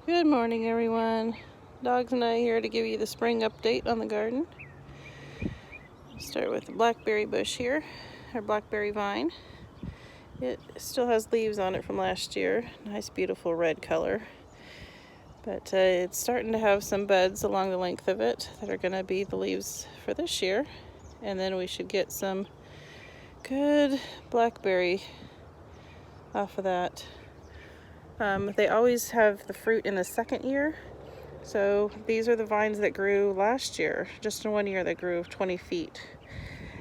Good morning, everyone. Dogs and I here to give you the spring update on the garden. Start with the blackberry bush here, our blackberry vine. It still has leaves on it from last year, nice beautiful red color. But it's starting to have some buds along the length of it that are going to be the leaves for this year. And then we should get some good blackberry off of that. They always have the fruit in the second year. So these are the vines that grew last year, just in 1 year they grew 20 feet.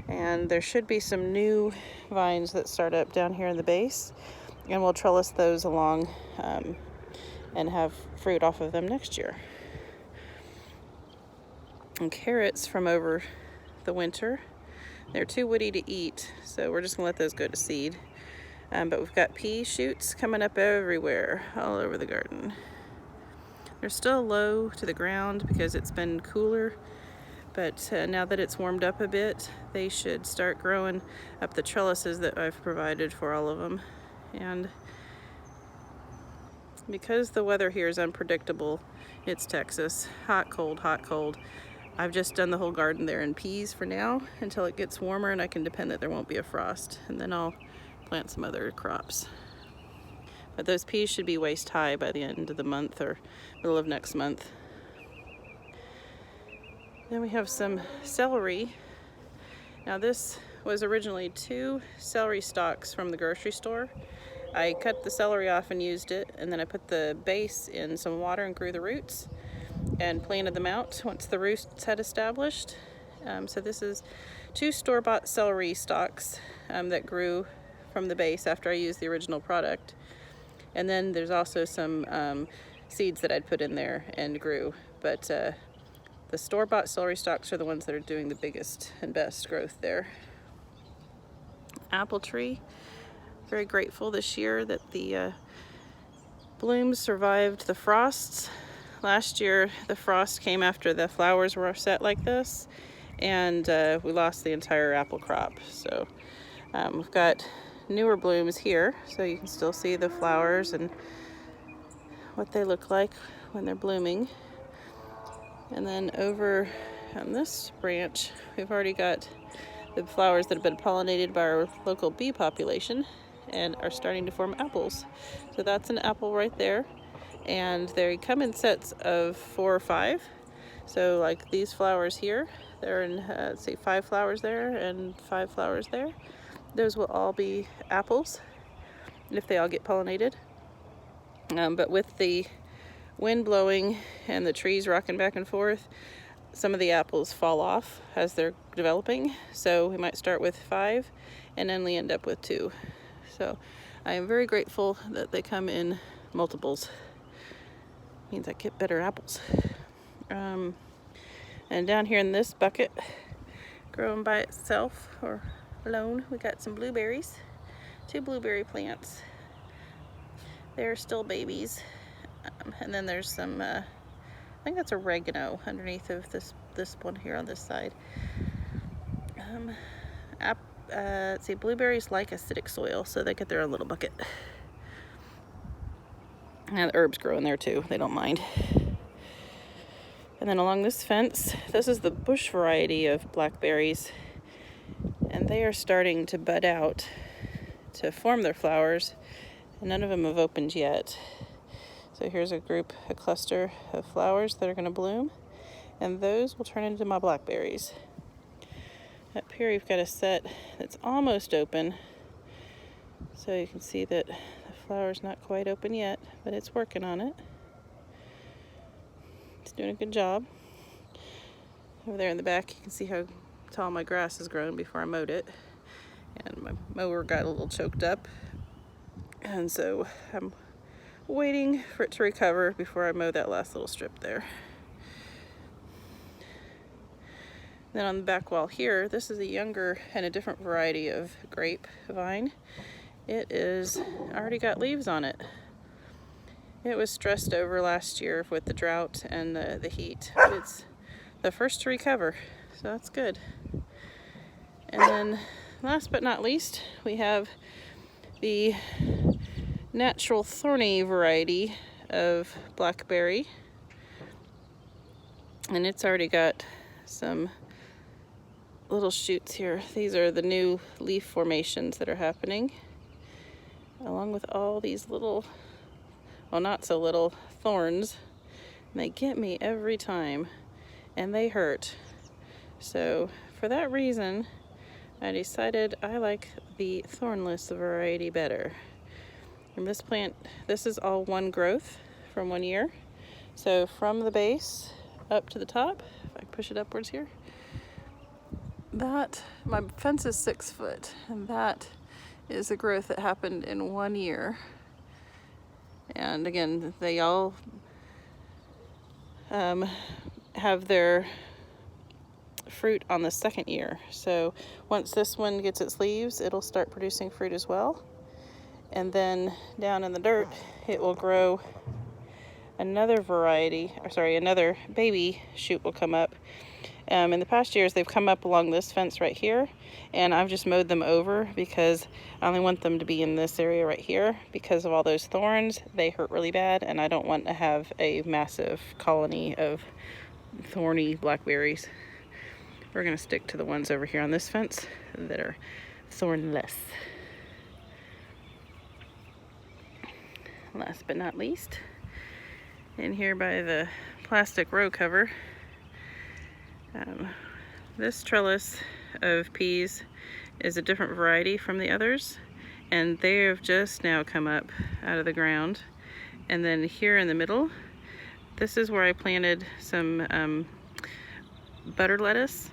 And there should be some new vines that start up down here in the base, and we'll trellis those along and have fruit off of them next year. And carrots from over the winter, they're too woody to eat, so we're just gonna let those go to seed. But we've got pea shoots coming up everywhere, all over the garden. They're still low to the ground because it's been cooler, but now that it's warmed up a bit, they should start growing up the trellises that I've provided for all of them. And because the weather here is unpredictable, it's Texas, hot, cold, I've just done the whole garden there in peas for now until it gets warmer and I can depend that there won't be a frost, and then I'll plant some other crops. But those peas should be waist high by the end of the month or middle of next month. Then we have some celery. Now this was originally 2 celery stalks from the grocery store. I cut the celery off and used it, and then I put the base in some water and grew the roots and planted them out once the roots had established. So this is 2 store-bought celery stalks that grew from the base after I used the original product. And then there's also some seeds that I'd put in there and grew. But the store-bought celery stalks are the ones that are doing the biggest and best growth there. Apple tree, very grateful this year that the blooms survived the frosts. Last year the frost came after the flowers were set like this, and we lost the entire apple crop. So we've got newer blooms here, so you can still see the flowers and what they look like when they're blooming. And then over on this branch, we've already got the flowers that have been pollinated by our local bee population and are starting to form apples. So that's an apple right there, and they come in sets of 4 or 5. So like these flowers here, they're in let's see, 5 flowers there and 5 flowers there. Those will all be apples if they all get pollinated. But with the wind blowing and the trees rocking back and forth, some of the apples fall off as they're developing. So we might start with 5 and only end up with 2. So I am very grateful that they come in multiples. It means I get better apples. And down here in this bucket, growing by itself or alone, we got some blueberries, 2 blueberry plants. They're still babies. And then there's some, I think that's oregano underneath of this one here on this side. Let's see, blueberries like acidic soil, so they get their own little bucket. And the herbs grow in there too, they don't mind. And then along this fence, this is the bush variety of blackberries, and they are starting to bud out to form their flowers, and none of them have opened yet. So here's a cluster of flowers that are going to bloom, and those will turn into my blackberries. Up here we've got a set that's almost open, so you can see that the flower's not quite open yet, but it's working on it. It's doing a good job. Over there in the back you can see how tall my grass has grown before I mowed it, and my mower got a little choked up, and so I'm waiting for it to recover before I mow that last little strip there. Then on the back wall here, this is a younger and a different variety of grape vine. It is already got leaves on it. It was stressed over last year with the drought and the heat, but it's the first to recover, so that's good. And then last but not least, we have the natural thorny variety of blackberry, and it's already got some little shoots here. These are the new leaf formations that are happening, along with all these little, well, not so little, thorns. And they get me every time, and they hurt. So for that reason, I decided I like the thornless variety better. And this plant, this is all one growth from 1 year. So from the base up to the top, if I push it upwards here, that, my fence is 6 foot, and that is a growth that happened in 1 year. And again, they all have their fruit on the 2nd year. So once this one gets its leaves, it'll start producing fruit as well. And then down in the dirt, it will grow another variety, or sorry, another baby shoot will come up. In the past years, they've come up along this fence right here, and I've just mowed them over because I only want them to be in this area right here because of all those thorns. They hurt really bad, and I don't want to have a massive colony of thorny blackberries. We're going to stick to the ones over here on this fence that are thornless. Last but not least, in here by the plastic row cover, this trellis of peas is a different variety from the others, and they have just now come up out of the ground. And then here in the middle, this is where I planted some butter lettuce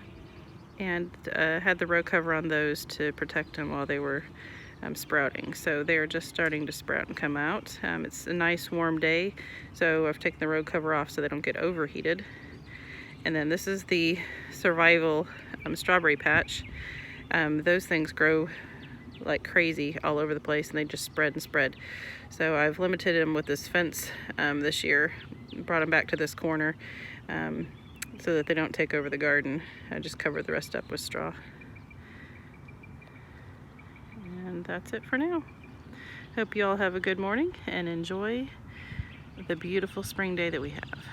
and had the row cover on those to protect them while they were sprouting. So they're just starting to sprout and come out. It's a nice warm day, so I've taken the row cover off so they don't get overheated. And then this is the survival strawberry patch. Those things grow like crazy all over the place, and they just spread and spread. So I've limited them with this fence this year, brought them back to this corner so that they don't take over the garden. I just covered the rest up with straw. And that's it for now. Hope you all have a good morning and enjoy the beautiful spring day that we have.